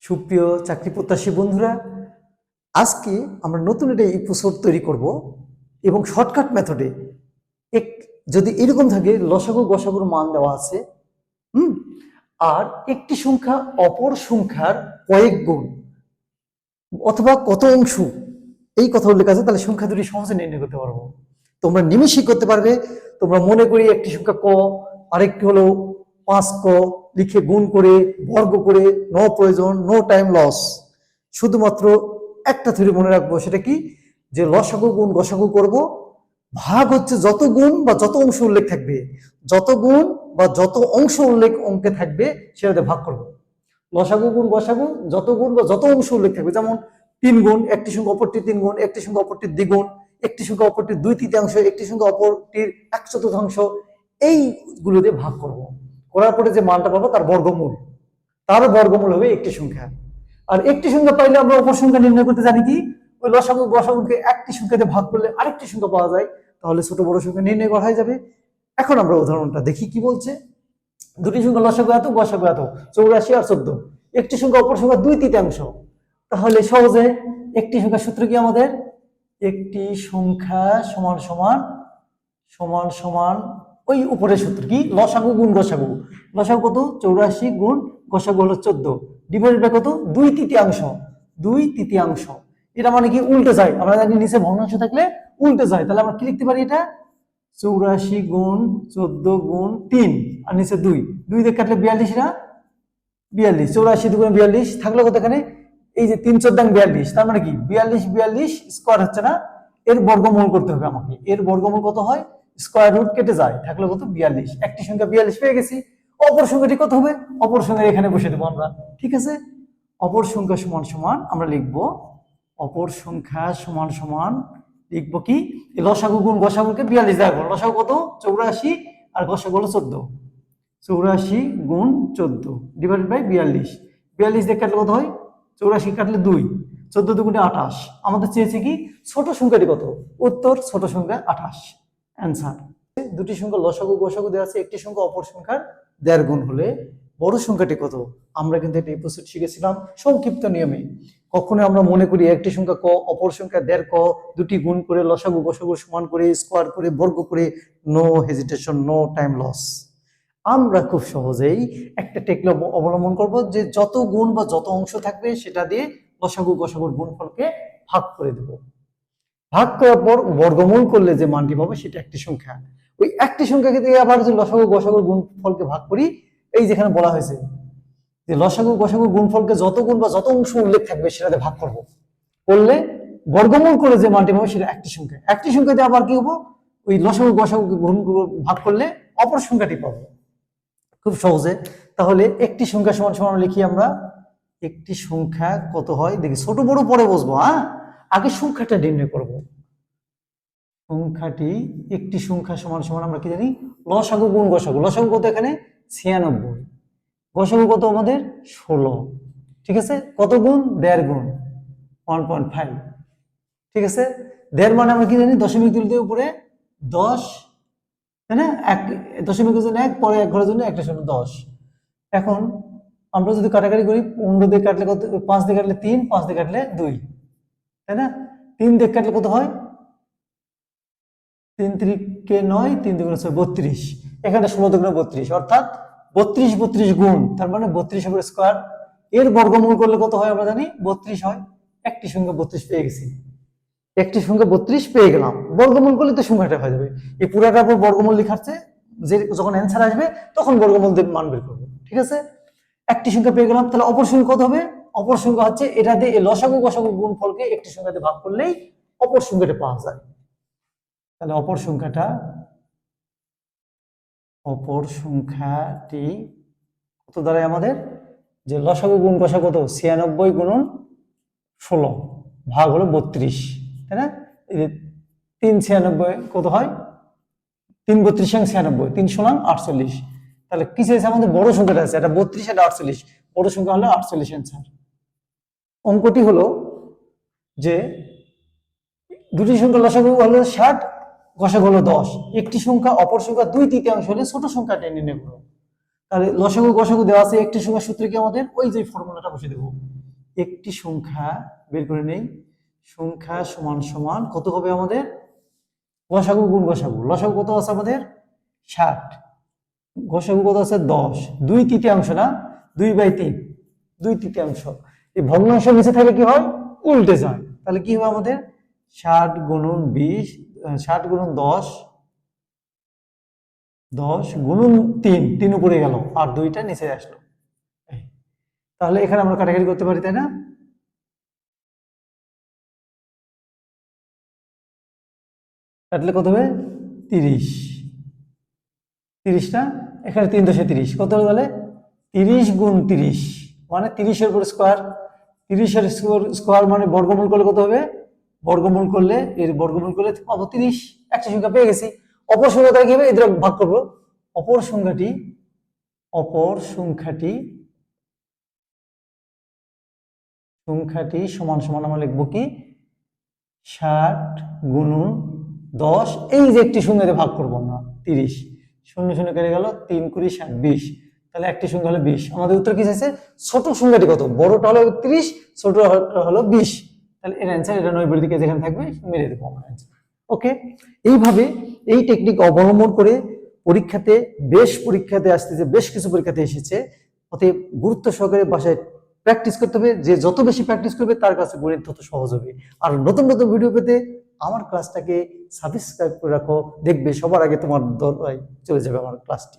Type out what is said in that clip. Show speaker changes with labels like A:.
A: সুপ্রিয় চাকরি প্রত্যাশী বন্ধুরা, আজকে আমরা নতুন একটা এপিসোড তৈরি করব এবং শর্টকাট মেথডে এক যদি এরকম থাকে লসাগু গসাগুর মান দেওয়া আছে আর একটি সংখ্যা অপর সংখ্যার কয়েক গুণ অথবা কত অংশ এই কথা উল্লেখ আছে, তাহলে সংখ্যা দুটি সহজে নির্ণয় করতে পারবো। তোমরা নিমিষেই করতে পারবে। তোমরা মনে করি একটি সংখ্যা ক, আরেকটি হলো 5 ক, লিখে গুণ করে বর্গ করে, নো প্রয়োজন, নো টাইম লস। শুধুমাত্র একটা থিওরি মনে রাখবো, সেটা কি, যে লসাগু গুণ গসাগু করব, ভাগ হচ্ছে যত গুণ বা যত অংশ উল্লেখ থাকবে, যত গুণ বা যত অংশ উল্লেখ অঙ্কে থাকবে সেটাতে ভাগ করব। লসাগু গুণ গসাগু যত গুণ বা যত অংশ উল্লেখ থাকবে, যেমন 3 গুণ, একটি সংখ্যা অপরটির 3 গুণ, একটি সংখ্যা অপরটির দ্বিগুণ, একটি সংখ্যা অপরটির 2/3, একটি সংখ্যা অপরটির 1/4, এইগুলো দিয়ে ভাগ করব। করার পরে যে মানটা পাবো তার বর্গমূল, তার বর্গমূল হবে একটি সংখ্যা। আর একটি সংখ্যা পাইলে আমরা অপর সংখ্যা নির্ণয় করতে জানি কি, ওই লসাগু গসাগুকে একটি সংখ্যাতে ভাগ করলে আরেকটি সংখ্যা পাওয়া যায়, তাহলে ছোট বড় সংখ্যা নির্ণয় করা হয়ে যাবে। এখন আমরা উদাহরণটা দেখি কি বলছে। দুটি সংখ্যা লসাগু এত গসাগু এত, 84 আর 14, একটি সংখ্যা অপর সংখ্যা 2/3, তাহলে সহজে একটি সংখ্যার সূত্র কি আমাদের, একটি সংখ্যা সমান সমান সমান সমান ওই উপরের সূত্র কি, লসাগু গুণ গসাগু। লসাগু কত, 84 গুণ গসাগু হলো 14, ডিভাইডেড বাই কত, 2/3, 2/3। এটা মানে কি উল্টে যায়, আমরা জানি নিচে ভগ্নাংশ থাকলে উল্টে যায়, তাহলে আমরা কি লিখতে পারি, এটা 84 গুণ 14 গুণ 3 আর নিচে 2, 2 দিয়ে কাটলে 42 না, 42, 84 দুগুণে 42 থাকলো কত এখানে, এই যে 3/14 42, তার মানে কি 42 স্কোয়ার হচ্ছে না, এর বর্গমূল করতে হবে আমাকে। এর বর্গমূল কত হয়, স্কোয়ার রুট কেটে যায়, থাকলো কত 42। একটি সংখ্যা 42 পেয়ে গেছি। অপর সংখ্যাটি কত হবে, অপর সংখ্যা এখানে বসে দেবো আমরা, ঠিক আছে। অপর সংখ্যা সমান সমান আমরা লিখবো, অপর সংখ্যা সমান সমান লিখবো কি, লসাগু গুণ গসাগুকে 42 দ্বারা গুণ, লসাগু কত 84 আর গসাগু হলো 14, 84 গুণ 14 ডিভাইডেড বাই 42, 42 দিয়ে কাটলে কত হয়, 84 কাটলে 2, 14 দুগুণে 28। আমাদের চেয়েছে কি, ছোট সংখ্যাটি কত, উত্তর ছোট সংখ্যা 28, অ্যান্সার। দুটি সংখ্যা লসাগু গসাগু দেওয়া আছে, একটি সংখ্যা অপর সংখ্যার 1.5 গুণ হলে বড় সংখ্যাটি কত। আমরা কিন্তু একটা এপিসোড শিখেছিলাম সংক্ষিপ্ত নিয়মে। কখনো আমরা মনে করি একটি সংখ্যা ক, অপর সংখ্যা 1.5 ক, দুটি গুণ করে লসাগু গসাগু সমান করে স্কোয়ার করে বর্গ করে, no hesitation, no time loss. আমরা খুব সহজেই একটা টেকনিক অবলম্বন করব, যে যত গুণ বা যত অংশ থাকবে সেটা দিয়ে লসাগু গসাগুর গুণফলকে ভাগ করে দেব। ভাগ করার পর বর্গমূল করলে যে মানটি পাবো সেটা একটি সংখ্যা। ওই একটি সংখ্যাকে দিয়ে আবার যে লসাগু গসাগুর গুণফলকে ভাগ করি, এই যেখানে বলা হয়েছে যে লসাগু গসাগুর গুণফলকে যত গুণ বা যত অংশ উল্লেখ থাকবে সেটাতে ভাগ করব, করলে বর্গমূল করে যে মানটি পাবো সেটা একটি সংখ্যা। একটি সংখ্যাতে আবার কি হবো, ওই লসাগু গসাগুকে গুণ ভাগ করলে অপর সংখ্যাটি পাবো, খুব সহজে। তাহলে একটি সংখ্যা সমান সমান লিখি আমরা, একটি সংখ্যা কত হয় দেখি, ছোট বড় পরে বসবো, আগে সংখ্যাটা নির্ণয় করব। সংখ্যাটি, একটি সংখ্যা সমান সমান আমরা কি জানি, লসাগু গুণ গসাগু। লসাগু কত এখানে 96, গসাগু কত আমাদের 16, ঠিক আছে। কত গুণ, 1.5 গুণ 1.5, ঠিক আছে। 1.5 মানে আমরা কি জানি, দশমিক তুলতে উপরে 10, তাই না, এক দশমিকের জন্য 1, পরে 1 ঘরের জন্য একটা শূন্য 10। এখন আমরা যদি কাটাকাটি করি, 15 দিয়ে কাটলে কত, 5 দিয়ে কাটলে 3, 5 দিয়ে কাটলে 2, তাই না। 3 দিয়ে কাটলে কত হয়, 3 3 9, 3 2 6 32, এখানে 16 2 32, অর্থাৎ 32 গুণ, তার মানে 32 এর স্কয়ার। এর বর্গমূল করলে কত হয় আমরা জানি, 32 হয়। একটি সংখ্যা 32 পেয়ে গেছি, একটি সংখ্যা 32 পেয়ে গেলাম, বর্গমূল করলে তো সংখ্যাটা হয়ে যাবে। এই পুরাটার উপর বর্গমূল লিখাচ্ছে, যে যখন অ্যান্সার আসবে তখন বর্গমূল দিয়ে মান বের করবো, ঠিক আছে। একটি সংখ্যা পেয়ে গেলাম, তাহলে অপর সংখ্যা কত হবে, অপর সংখ্যা হচ্ছে এটা দিয়ে লসাগু গসাগু গুণফলকে একটি সংখ্যাতে ভাগ করলেই অপর সংখ্যাটা পাওয়া যায়। তাহলে অপর সংখ্যাটি কত দাঁড়ায় আমাদের, যে লসাগু গুণ গসাগু কত, 96 গুণন 16 ভাগ হলো 32, তাই না। এই যে 3 96 কত হয়, 3 32 96, 3 16 48। তাহলে কি চাইছে আমাদের, বড় সংখ্যাটা আছে, এটা 32 এটা 48, বড় সংখ্যা হলো 48 অ্যান্সার। অঙ্কটি হলো যে দুটি সংখ্যা লসাগু হলো 60, গসাগু হলো 10, একটি সংখ্যা অপর সংখ্যা 2/3 হলে ছোট সংখ্যাটা নির্ণয় করো। তাহলে লসাগু গসাগু দেওয়া আছে, একটি সংখ্যার সূত্র কি আমাদের, ওই যে ফর্মুলাটা বসে দেবো, একটি সংখ্যা বের করে নেই, সংখ্যা সমান সমান কত হবে আমাদের, গসাগু গুণ গসাগু, লসাগু কত আছে আমাদের 60, গসাগু কত আছে 10, 2/3 না, 2/3, 2/3। এই ভগ্নাংশ নিচে থাকলে কি হয়, উল্টে যায়, তাহলে কি হবে আমাদের 60 গুণন 20, 60 গুণন 10, 10 গুণন 3 উপরে গেল আর 2টা নিচে আসলো। তাহলে এখানে আমরা কাটাকাটি করতে পারি, তাই না? কাটলে কত হবে 30, 30 না, এখানে 3 × 30 কত হলো, তাহলে 30 গুণ 30 মানে 30-এর উপর স্কোয়ার, 30-এর স্কোয়ার মানে বর্গমূল করলে কত হবে, বর্গমূল করলে এর বর্গমূল করলে পাবো 30, একটা সংখ্যা পেয়ে গেছি। অপর সংখ্যাটা কি হবে, এদের ভাগ করবো, অপর সংখ্যাটি সমান সমান আমরা লিখবো কি 60 গুণন 10, এই যে একটি সংখ্যাতে ভাগ করবো আমরা 30, 0 0 কেটে গেল, 3 × 60 20, তাহলে একটি সংখ্যা হলো 20। আমাদের উত্তর কি চাইছে, ছোট সংখ্যাটি কত, বড়টা হলো 30, ছোটটা হলো 20, তাহলে এর অ্যান্সার এটা 90 দিকে যেখানে থাকবে মেরে দেবো আমরা অ্যান্সার। ওকে, এইভাবে এই টেকনিক অবলম্বন করে পরীক্ষাতে আসতেছে, বেশ কিছু পরীক্ষাতে এসেছে। অতএব গুরুত্ব সহকারে বাসায় প্র্যাকটিস করতে হবে, যে যত বেশি প্র্যাকটিস করবে তার কাছে গণিত তত সহজ হবে। আর নতুন নতুন ভিডিও পেতে আমার ক্লাসটাকে সাবস্ক্রাইব করে রাখো, দেখবে সবার আগে তোমার দরজায় চলে যাবে আমার ক্লাসটি।